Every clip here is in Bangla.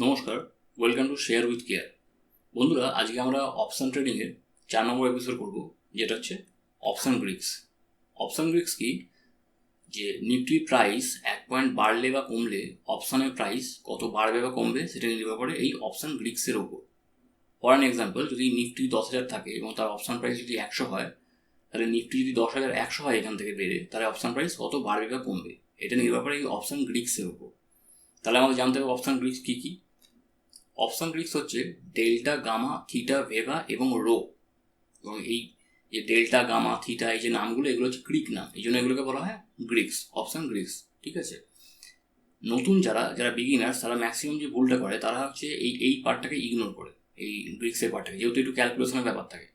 নমস্কার, welcome to share with care. বন্ধুরা, আজকে আমরা অপশান ট্রেডিংয়ের 4 নম্বর এপিসোড করবো, যেটা হচ্ছে অপশান গ্রিক্স। অপশান গ্রিক্স কি? যে নিফটির প্রাইস 1 পয়েন্ট বাড়লে বা কমলে অপশানের প্রাইস কত বাড়বে বা কমবে সেটা নির্ভর করে এই অপশান গ্রিক্সের ওপর। ফর অ্যান এক্সাম্পল, যদি নিফটি 10,000 থাকে এবং তার অপশান প্রাইস যদি 100 হয়, তাহলে নিফটি যদি 10,100 হয় এখান থেকে বেড়ে, তাহলে অপশান প্রাইস কত বাড়বে বা কমবে এটা নির্ভর করে এই অপশান গ্রিক্সের ওপর। তাহলে আমাদের জানতে হবে অপশান গ্রিক্স কী কী। অপশান গ্রিক্স হচ্ছে ডেল্টা, গামা, থিটা, ভেগা এবং রো। এবং এই যে ডেল্টা, গামা, থিটা, এই যে নামগুলো, এগুলো হচ্ছে গ্রিক নাম, এই জন্য এগুলোকে বলা হয় গ্রিক্স, অপশান গ্রিক্স। ঠিক আছে। নতুন যারা যারা বিগিনার্স, তারা ম্যাক্সিমাম যে ভুলটা করে তারা হচ্ছে এই পার্টটাকে ইগনোর করে, এই গ্রিক্সের পার্টটাকে, যেহেতু একটু ক্যালকুলেশনের ব্যাপার থাকে।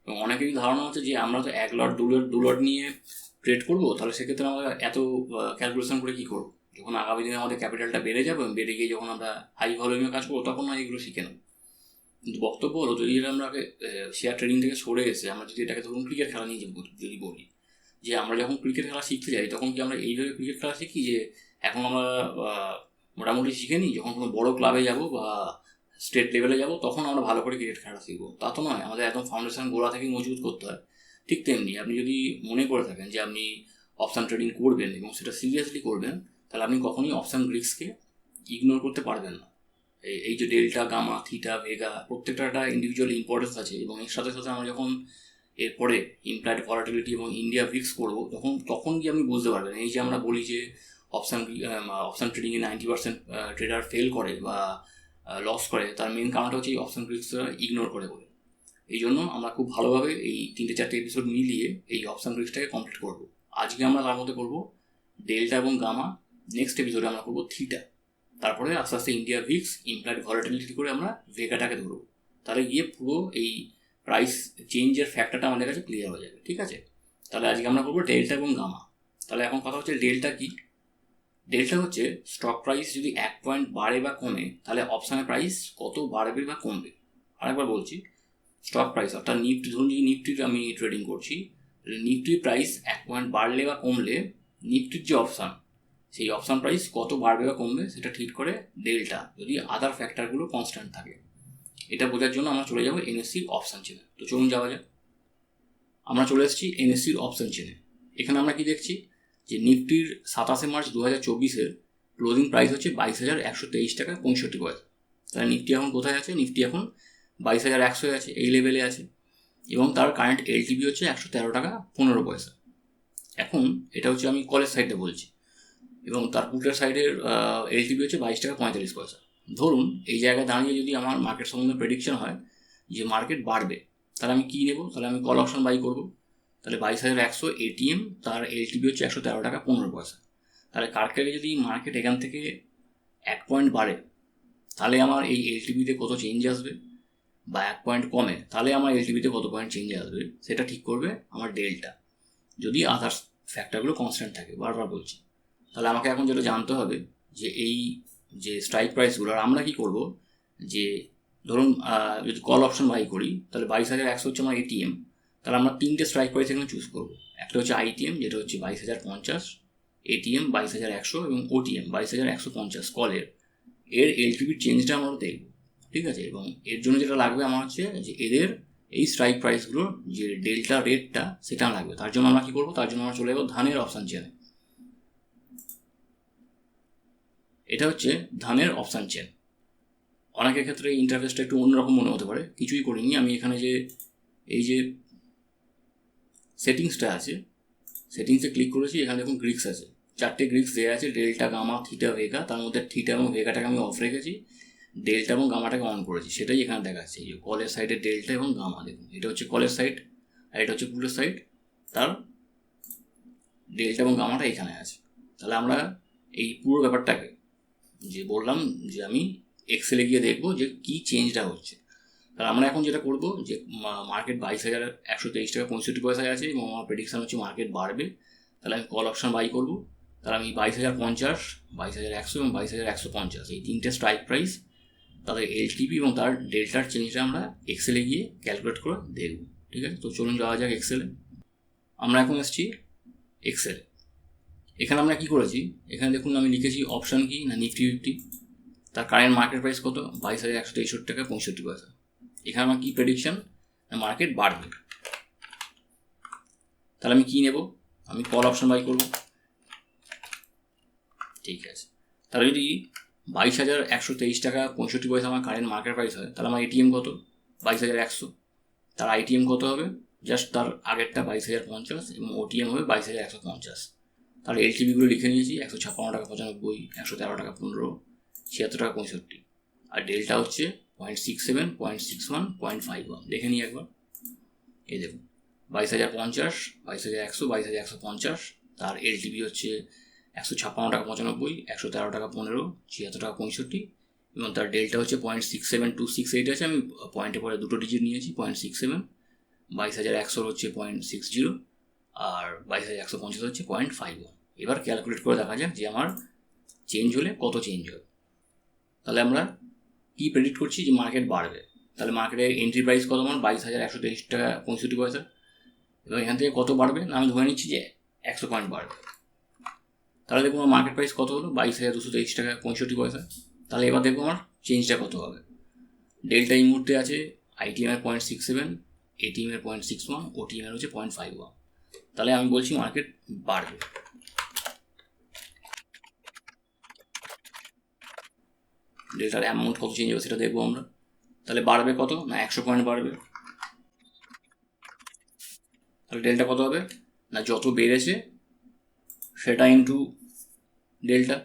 এবং অনেকেরই ধারণা হচ্ছে যে আমরা তো 1 লট 2 লট নিয়ে ট্রেড করবো, তাহলে সেক্ষেত্রে আমরা এত ক্যালকুলেশন করে কী করবো? যখন আগামী দিনে আমাদের ক্যাপিটালটা বেড়ে যাবে, বেড়ে গিয়ে যখন আমরা হাই ভলিউমে কাজ করবো, তখন না এগুলো শিখে নেব। কিন্তু বক্তব্য হলো, যদি এটা আমরা শেয়ার ট্রেডিং থেকে সরে এসে আমরা যদি এটাকে ধরুন ক্রিকেট খেলা নিয়ে যদি বলি, যে আমরা যখন ক্রিকেট খেলা শিখতে যাই, তখন কি আমরা এইভাবে ক্রিকেট খেলা শিখি যে এখন আমরা মোটামুটি শিখে নিই, যখন কোনো বড়ো ক্লাবে যাব বা স্টেট লেভেলে যাব তখন আমরা ভালো করে ক্রিকেট খেলা শিখবো? তা তো নয়, আমাদের একদম ফাউন্ডেশন গোড়া থেকে মজবুত করতে হয়। ঠিক তেমনি আপনি যদি মনে করে থাকেন যে আপনি অপশান ট্রেডিং করবেন এবং সেটা সিরিয়াসলি করবেন, তাহলে আপনি কখনোই অপশান গ্রিক্সকে ইগনোর করতে পারবেন না। এই যে ডেল্টা, গামা, থিটা, ভেগা, প্রত্যেকটা একটা ইন্ডিভিজুয়াল ইম্পর্টেন্স আছে। এবং এর সাথে সাথে আমরা যখন এরপরে ইমপ্লাইড ভলাটিলিটি এবং ইন্ডিয়া ভিক্স করবো, তখন কি আপনি বুঝতে পারবেন। এই যে আমরা বলি যে অপশান ট্রেডিংয়ে 90% ট্রেডার ফেল করে বা লস করে, তার মেন কারণটা হচ্ছে এই অপশান গ্রিক্সটা ইগনোর করে বলে। এই জন্য আমরা খুব ভালোভাবে এই 3-4টে এপিসোড মিলিয়ে এই অপশান গ্রিক্সটাকে কমপ্লিট করবো। আজকে আমরা তার মধ্যে করবো ডেল্টা এবং গামা, নেক্সট এপিসোডে আমরা করবো থিটা, তারপরে আস্তে আস্তে ইন্ডিয়া ভিক্স, ইমপ্লাইড ভলাটিলিটি করে আমরা ভেগাটাকে ধরবো। তাহলে গিয়ে পুরো এই প্রাইস চেঞ্জের ফ্যাক্টরটা আমাদের কাছে ক্লিয়ার হয়ে যাবে। ঠিক আছে। তাহলে আজকে আমরা করবো ডেল্টা এবং গামা। তাহলে এখন কথা হচ্ছে ডেল্টা কি। ডেল্টা হচ্ছে স্টক প্রাইস যদি 1 পয়েন্ট বাড়ে বা কমে, তাহলে অপশানের প্রাইস কত বাড়বে বা কমবে। আরেকবার বলছি, স্টক প্রাইস অর্থাৎ নিফটি, ধরুন যদি নিফটির আমি ট্রেডিং করছি, নিফটির প্রাইস 1 পয়েন্ট বাড়লে বা কমলে নিফটির যে অপশান, সেই অপশান প্রাইস কত বাড়বে বা কমবে সেটা ঠিক করে ডেল্টা, যদি আদার ফ্যাক্টরগুলো কনস্ট্যান্ট থাকে। এটা বোঝার জন্য আমরা চলে যাবো এনএসসির অপশান চেনে। তো চলুন যাওয়া যাক। আমরা চলে এসেছি এনএসসির অপশান চেনে। এখানে আমরা কি দেখছি যে নিফটির 27 মার্চ 2024 ক্লোজিং প্রাইস হচ্ছে 22,123 টাকা 65 পয়সা। তাহলে নিফটি এখন কোথায় আছে? নিফটি এখন 22,100 আছে, এই লেভেলে আছে। এবং তার কারেন্ট এলটিভি হচ্ছে 113 টাকা 15 পয়সা। এখন এটা হচ্ছে আমি কলেজ সাইডে বলছি। এবং তার পুটের সাইডের এলটিভি হচ্ছে 22 টাকা 45 পয়সা। ধরুন এই জায়গায় দাঁড়িয়ে যদি আমার মার্কেট সম্বন্ধে প্রেডিকশন হয় যে মার্কেট বাড়বে, তাহলে আমি কী নেব? তাহলে আমি কল অপশন বাই করবো। তাহলে 22,100 এটিএম, তার এলটিভি হচ্ছে 113 টাকা 15 পয়সা। তাহলে কালকে যদি মার্কেট এখান থেকে 1 পয়েন্ট বাড়ে, তাহলে আমার এই এলটিভিতে কত চেঞ্জ আসবে, বা 1 পয়েন্ট কমে তাহলে আমার এলটিভিতে কত পয়েন্ট চেঞ্জ আসবে, সেটা ঠিক করবে আমার ডেল্টা, যদি আদার্স ফ্যাক্টরগুলো কনস্ট্যান্ট থাকে। বারবার বলছি। তাহলে আমাকে এখন যেটা জানতে হবে যে এই যে স্ট্রাইক প্রাইসগুলো, আর আমরা কী করবো, যে ধরুন যদি কল অপশন বাই করি, তাহলে 22,100 হচ্ছে আমার এটিএম। তাহলে আমরা 3টে স্ট্রাইক প্রাইস এখানে চুজ করবো। একটা হচ্ছে আইটিএম, যেটা হচ্ছে 22,050, এটিএম 22,100 এবং ওটিএম 22,150 কলের। এর এলটিভির চেঞ্জটা আমরা দেখব। ঠিক আছে। এবং এর জন্য যেটা লাগবে আমার হচ্ছে যে এদের এই স্ট্রাইক প্রাইসগুলোর যে ডেল্টা রেটটা, সেটা লাগবে। তার জন্য আমরা কী করবো, তার জন্য আমরা চলে যাবো ধানের অপশান চেনে। এটা হচ্ছে ধানের অপশান চেন। অনেকের ক্ষেত্রে ইন্টারফেসটা একটু অন্যরকম মনে হতে পারে। কিছুই করিনি আমি এখানে, যে এই যে সেটিংসটা আছে, সেটিংসে ক্লিক করেছি। এখানে দেখুন গ্রিক্স আছে, 4টে গ্রিক্স দেওয়া আছে, ডেল্টা, গামা, থিটা, ভেগা। তার মধ্যে থিটা এবং ভেগাটাকে আমি অফ রেখেছি, ডেল্টা এবং গামাটাকে অন করেছি। সেটাই এখানে দেখাচ্ছে। এই যে কলের সাইডে ডেল্টা এবং গামা, দেখুন এটা হচ্ছে কলের সাইড আর এটা হচ্ছে পুলের সাইড। তার ডেল্টা এবং গামাটা এখানে আছে। তাহলে আমরা এই পুরো ব্যাপারটাকে যে বললাম যে আমি এক্সেলে গিয়ে দেখবো যে কী চেঞ্জটা হচ্ছে। তাহলে আমরা এখন যেটা করবো, যে মার্কেট 22,123 টাকা 65 পয়সায় আছে এবং আমার প্রেডিকশান হচ্ছে মার্কেট বাড়বে। তাহলে আমি কল অপশান বাই করবো। তাহলে আমি 22,050, 22,100 এবং 22,150 এই 3টে স্ট্রাইক প্রাইস, তাদের এলটিপি এবং তার ডেল্টার চেঞ্জটা আমরা এক্সেলে গিয়ে ক্যালকুলেট করে দেখব। ঠিক আছে। তো চলুন যাওয়া যাক এক্সেলে। আমরা এখন এসেছি এক্সেলে। এখানে আমরা কি করেছি, এখানে দেখুন আমি লিখেছি অপশান কি না নিফটি 50। তার কারেন্ট মার্কেট প্রাইস কত? 22,163 টাকা 65 পয়সা। এখানে আমার কী প্রেডিকশন? মার্কেট বাড়বে। তাহলে আমি কী নেব? আমি কল অপশন বাই করব। ঠিক আছে, তাহলে যদি 22,123 টাকা 65 পয়সা আমার কারেন্ট মার্কেট প্রাইস হয়, তাহলে আমার এটিএম কত? 22,100। তার আইটিএম কত হবে? জাস্ট তার আগেরটা 22,050 এবং ওটিএম হবে 22,150। তাহলে এলটিভিগুলো লিখে নিয়েছি: 156 টাকা 95, 113 টাকা 15, 76 টাকা 65। আর ডেল্টা হচ্ছে 0.67, 0.61, 0.51। দেখে নিই একবার। এই দেখুন, 22,050, 22,100, 22,150। তার এলটিভি হচ্ছে 156 টাকা 95, 113 টাকা 15, 76 টাকা 65 এবং তার ডেল্টা হচ্ছে 0.67268 আছে। আমি পয়েন্টে পরে দুটো ডিজিট নিয়েছি, 0.67। 22,100 হচ্ছে 0.60 আর 22,150 হচ্ছে 0.51। এবার ক্যালকুলেট করে দেখা যাক যে আমার চেঞ্জ হলে কত চেঞ্জ হবে। তাহলে আমরা কি প্রেডিক্ট করছি? যে মার্কেট বাড়বে। তাহলে মার্কেটের এন্ট্রি প্রাইস কত? আমার 22,123 টাকা 65 পয়সা। এবং এখান থেকে কত বাড়বে? না, আমি ধরে নিচ্ছি যে 100 পয়েন্ট বাড়বে। তাহলে দেখুন আমার মার্কেট প্রাইস কত হলো? 22,223 টাকা 65 পয়সা। তাহলে এবার দেখবো আমার চেঞ্জটা কত হবে। ডেল্টা এই মুহূর্তে আছে আইটিএমের 0.67, এটিএমের 0.61, ওটিএমের হচ্ছে 0.51। তাহলে আমি বলছি মার্কেট বাড়বে। ডেল্টার অ্যামাউন্ট কত চেঞ্জ হবে সেটা দেখবো আমরা। তাহলে বাড়বে কত? না, 100 পয়েন্ট বাড়বে। তাহলে ডেল্টা কত হবে? না, যত বেড়েছে সেটা ইন্টু ডেল্টা।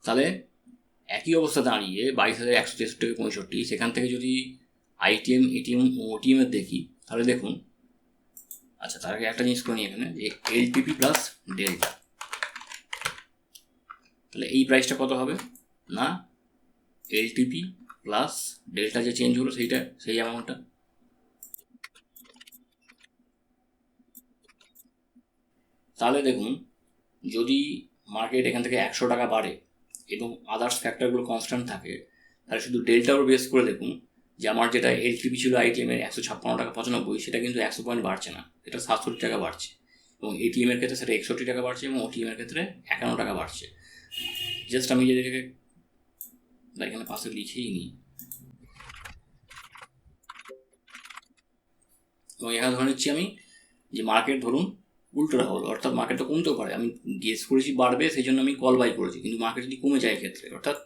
তাহলে একই অবস্থা দাঁড়িয়ে 22,163 থেকে 65, সেখান থেকে যদি আইটিএম, এটিএম ও ওটিএমের দেখি, তাহলে দেখুন, আচ্ছা তার আগে একটা জিনিস করে নিই এখানে, যে এলটিপি প্লাস ডেল্টা। তাহলে এই প্রাইসটা কত হবে? না, এলটিপি প্লাস ডেল্টা যে চেঞ্জ হলো সেইটা, সেই অ্যামাউন্টটা। তাহলে দেখুন, যদি মার্কেট এখান থেকে 100 টাকা বাড়ে এবং আদার্স ফ্যাক্টরগুলো কনস্ট্যান্ট থাকে, তাহলে শুধু ডেল্টার উপর বেস করে দেখুন যে আমার যেটা এলটিপি ছিল আইটিএমের 156 টাকা 95, সেটা কিন্তু 100 পয়েন্ট বাড়ছে না, এটা 67 টাকা বাড়ছে। এবং এটিএমের ক্ষেত্রে সেটা 61 টাকা বাড়ছে এবং ওটিএমের ক্ষেত্রে 51 টাকা বাড়ছে। জাস্ট আমি যেটাকে এখানে পাশে লিখেই নিই, এবং এখানে ধরে নিচ্ছি আমি যে মার্কেট ধরুন উল্টোটা হলো, অর্থাৎ মার্কেট তো কমতেও পারে। আমি গেস করেছি বাড়বে, সেই জন্য আমি কল বাই করেছি, কিন্তু মার্কেট যদি কমে যায় এক্ষেত্রে, অর্থাৎ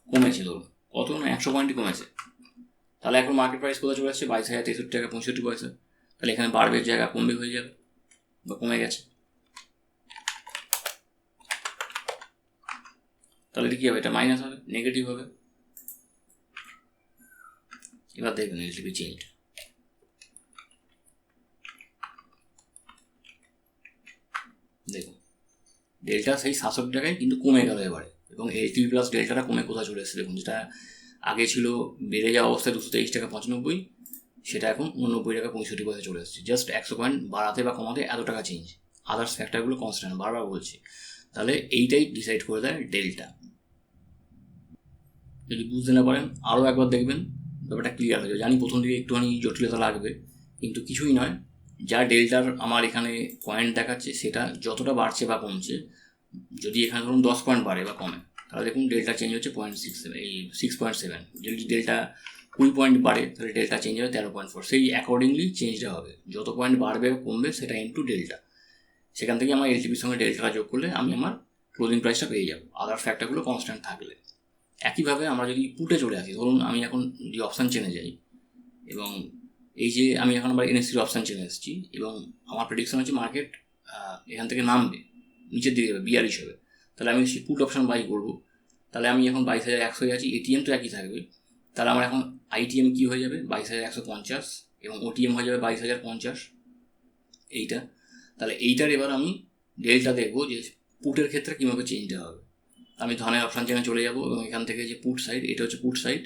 কমেছে, ধরুন কত? না, 100 পয়েন্টই কমেছে। তাহলে এখন মার্কেট প্রাইস কোথায় চলে আসছে? 22,063 টাকা 65 পয়সা। তাহলে এখানে বাড়বে জায়গা কমবে হয়ে যাবে, বা কমে গেছে। তাহলে এটা কী হবে? এটা মাইনাস হবে, নেগেটিভ হবে। এবার দেখবেন এলটিপি চেঞ্জ। দেখুন ডেল্টা সেই 67 টাকায় কিন্তু কমে গেল এবারে, এবং এলটিপি প্লাস ডেল্টাটা কমে কোথায় চলে এসেছে দেখুন। যেটা আগে ছিল বেড়ে যাওয়া অবস্থায় 223 টাকা 95, সেটা এখন 89 টাকা 65 পয়সা চলে এসেছে। জাস্ট 100 পয়েন্ট বাড়াতে বা কমাতে এত টাকা চেঞ্জ, আদার্স ফ্যাক্টরগুলো কনস্ট্যান্ট, বারবার বলছি। তাহলে এইটাই ডিসাইড করে দেয় ডেল্টা। যদি বুঝতে না পারেন আরও একবার দেখবেন, ব্যাপারটা ক্লিয়ার হয়ে যাবে। জানি প্রথম দিকে একটুখানি জটিলতা লাগবে, কিন্তু কিছুই নয়। যা ডেল্টার আমার এখানে পয়েন্ট দেখাচ্ছে, সেটা যতটা বাড়ছে বা কমছে, যদি এখানে ধরুন 10 পয়েন্ট বাড়ে বা কমে, তাহলে দেখুন ডেল্টা চেঞ্জ হচ্ছে 0.67, এই 6.7। যদি ডেল্টা 20 পয়েন্ট বাড়ে, তাহলে ডেল্টা চেঞ্জ হবে 13.4। সেই অ্যাকর্ডিংলি চেঞ্জটা হবে, যত পয়েন্ট বাড়বে কমবে সেটা ইন্টু ডেল্টা। সেখান থেকে আমার এলটিপির সঙ্গে ডেল্টাটা যোগ করলে আমি আমার ক্লোজিং প্রাইসটা পেয়ে যাবো, আদার ফ্যাক্টরগুলো কনস্ট্যান্ট থাকলে। একইভাবে আমরা যদি পুটে চলে আসি, ধরুন আমি এখন যদি অপশান চেনে যাই, এবং এই যে আমি এখন আবার এনএসসির অপশান চেনে এসেছি, এবং আমার প্রেডিকশন হচ্ছে মার্কেট এখান থেকে নামবে, নিচের দিকে যাবে বিয়ার হিসেবে। তাহলে আমি সেই পুট অপশান বাই করবো। তাহলে আমি এখন 22,100 আছি, এটিএম তো একই থাকবে। তাহলে আমার এখন আইটিএম কী হয়ে যাবে? 22,150, এবং ওটিএম হয়ে যাবে 22,050, এইটা। তাহলে এইটার এবার আমি ডেল্টা দেখবো যে পুটের ক্ষেত্রে কীভাবে চেঞ্জটা হবে। আমি ধনের অপশান চেনে চলে যাবো, এবং এখান থেকে যে পুট সাইড, এটা হচ্ছে পুট সাইড।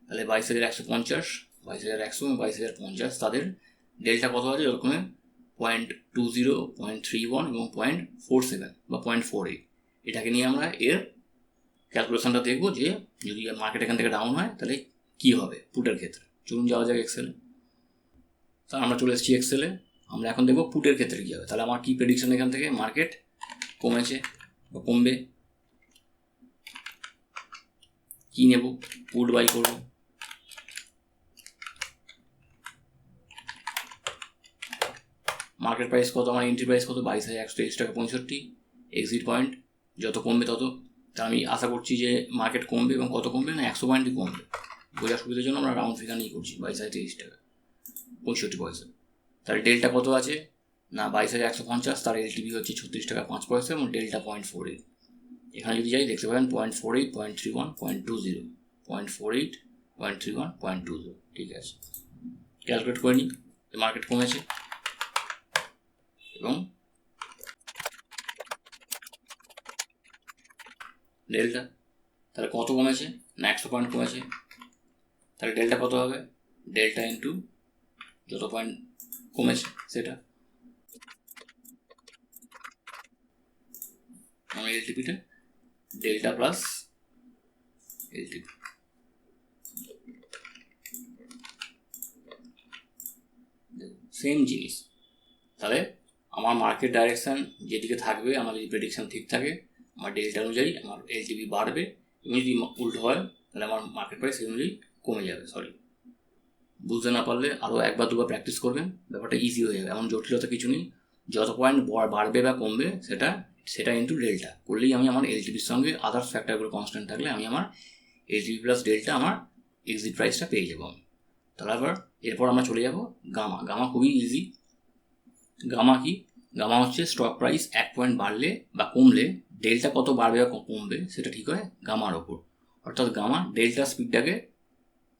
তাহলে 22,150, 22,100 এবং 22,050, তাদের ডেল্টা কত আছে? যতক্ষণে 0.20, 0.31 এবং 0.47 বা 0.48, এটাকে নিয়ে আমরা এর ক্যালকুলেশনটা দেখবো যে যদি মার্কেট এখান থেকে ডাউন হয় তাহলে কী হবে পুটের ক্ষেত্রে। চলুন যাওয়া যাক এক্সেলে। তাহলে আমরা চলে এসেছি এক্সেলে। আমরা এখন দেখবো পুটের ক্ষেত্রে কী হবে। তাহলে আমার কী প্রেডিকশন এখান থেকে, মার্কেট কমেছে বা কমবে, কী নেব, পুট বাই করবো। মার্কেট প্রাইস কত, আমার এন্ট্রি প্রাইস কত, 22,123 টাকা 65। এক্সিট পয়েন্ট যত কমবে তত, তা আমি আশা করছি যে মার্কেট কমবে, এবং কত কমবে না 100 পয়েন্টই কমবে। বোঝার সুবিধার জন্য আমরা রাউন্ড ফিগার নিয়ে করছি, 22,023 টাকা 65 পয়সা। তাহলে ডেল্টা কত আছে না 22,150, তার এলটিভি হচ্ছে 36 টাকা 5 পয়সা, এবং ডেল্টা 0.48। এখানে যদি যাই দেখতে পাবেন 0.48, 0.31, 0.20, 0.48, 0.31, 0.20। ঠিক আছে, ক্যালকুলেট করে নিই। মার্কেট কমেছে এবং ডেল্টা, তাহলে কত কমেছে না 100 পয়েন্ট কমেছে। তাহলে ডেল্টা কত হবে, ডেল্টা ইন্টু যত পয়েন্ট কমেছে সেটা, আমি এলটিপিটা ডেল্টা প্লাস এলটিপি। সেম জিনিস। তাহলে আমার মার্কেট ডাইরেকশান যেদিকে থাকবে, আমার যদি প্রেডিকশান ঠিক থাকে, আমার ডেল্টা অনুযায়ী আমার এলটিপি বাড়বে, এবং যদি উল্টো হয় তাহলে আমার মার্কেট প্রাইস সেই অনুযায়ী কমে যাবে। বুঝতে না পারলে আরও একবার দুবার প্র্যাকটিস করবেন, ব্যাপারটা ইজি হয়ে যাবে। এমন জটিলতা কিছু নেই। যত পয়েন্ট বাড়বে বা কমবে সেটা ইন্টু ডেল্টা করলেই আমি আমার এলটিপির সঙ্গে আদার্স ফ্যাক্টরগুলো কনস্ট্যান্ট থাকলে আমি আমার এলটিপি প্লাস ডেল্টা আমার এক্সিট প্রাইসটা পেয়ে যাবো আমি। তাহলে আবার এরপর আমরা চলে যাব গামা। গামা খুবই ইজি। গামা কি, গামা হচ্ছে স্টক প্রাইস 1 পয়েন্ট বাড়লে বা কমলে ডেল্টা কত বাড়বে বা কমবে সেটা ঠিক হয় গামার ওপর। অর্থাৎ গামা ডেল্টা স্পিডটাকে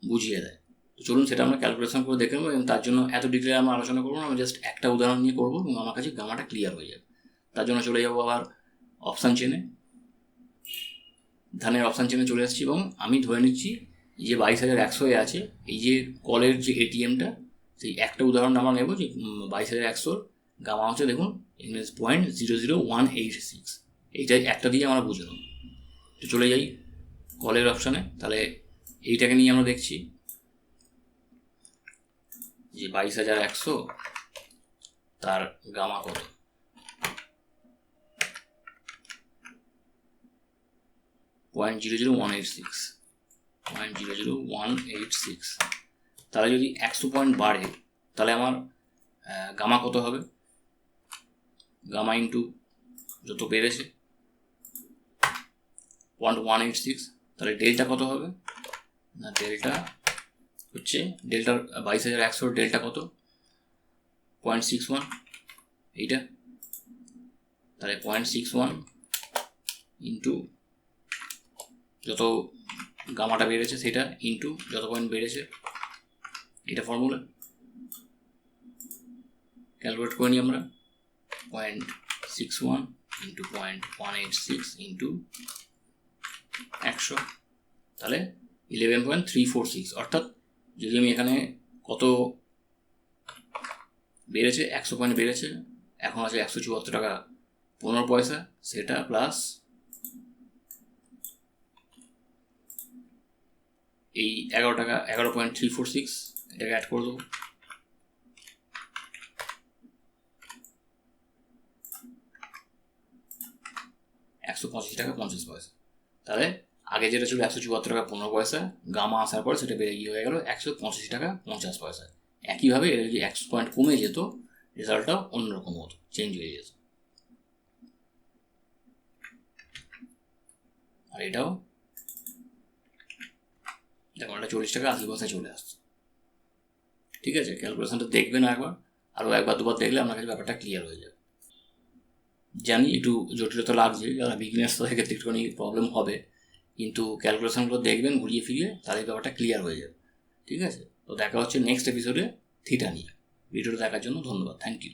বুঝিয়ে দেয়। তো চলুন সেটা আমরা ক্যালকুলেশন করে দেখে নেবো, এবং তার জন্য এত ডিটেলে আমরা আলোচনা করবো না, আমি জাস্ট একটা উদাহরণ নিয়ে করবো, এবং আমার কাছে গামাটা ক্লিয়ার হয়ে যাবে। তার জন্য চলে যাবো আবার অপশান চেনে, ধানের অপশান চেনে চলে আসছি, এবং আমি ধরে নিচ্ছি যে 22,100 আছে এই যে কলের যে এটিএমটা, সেই একটা উদাহরণ আমরা নেব যে 22,100 গামা হচ্ছে, দেখুন এখানে 0.00186, এইটাই একটা দিয়ে আমরা বুঝে নেব। তো চলে যাই কলের অপশানে। তাহলে এইটাকে নিয়ে আমরা দেখছি যে 22,100 তার গামা কত, .00186। তাহলে যদি 100 পয়েন্ট বাড়ে তাহলে আমার গামা কত হবে, গামা ইন্টু যত বেড়েছে 0.186। তাহলে ডেল্টা কত হবে না, ডেল্টা হচ্ছে ডেল্টার 22,100 ডেল্টা কত 0.61 এইটা। তাহলে 0.61 ইন্টু যত গামাটা বেড়েছে সেটা ইন্টু যত পয়েন্ট বেড়েছে, এটা ফর্মুলা। ক্যালকুলেট করে নিই আমরা 0.61 ইন্টু 0.186 ইন্টু 100, তাহলে 11.346। অর্থাৎ যদি আমি এখানে কত বেড়েছে 100 পয়েন্ট বেড়েছে, এখন আছে 174 টাকা 15 পয়সা, সেটা প্লাস এই 11 টাকা 11.346 এটাকে অ্যাড করে দেবো। $185 টাকা 50 পয়সা। তাহলে আগে যেটা ছিল 174 টাকা 15 পয়সা, গামা আসার পর সেটা বেড়ে গিয়ে হয়ে গেল 185 টাকা 50 পয়সা। একইভাবে এটা যদি 100 পয়েন্ট কমে যেত রেজাল্টটাও অন্যরকম হতো, চেঞ্জ হয়ে যেত। আর এটাও দেখুন এটা 40 টাকা 80 পয়সায় চলে আসছে। ঠিক আছে, ক্যালকুলেশনটা দেখবেন একবার, আরও একবার দুবার দেখলে আপনার কাছে ব্যাপারটা ক্লিয়ার হয়ে যাবে। জানি একটু জটিলতা লাগছে, যারা বিগিনার্স তাদের ক্ষেত্রে একটুখানি প্রবলেম হবে, কিন্তু ক্যালকুলেশনগুলো দেখবেন ঘুরিয়ে ফিরিয়ে, তাহলে ব্যাপারটা ক্লিয়ার হয়ে যাবে। ঠিক আছে, তো দেখা হচ্ছে নেক্সট এপিসোডে থিটা নিয়ে। ভিডিওটা দেখার জন্য ধন্যবাদ, থ্যাংক ইউ।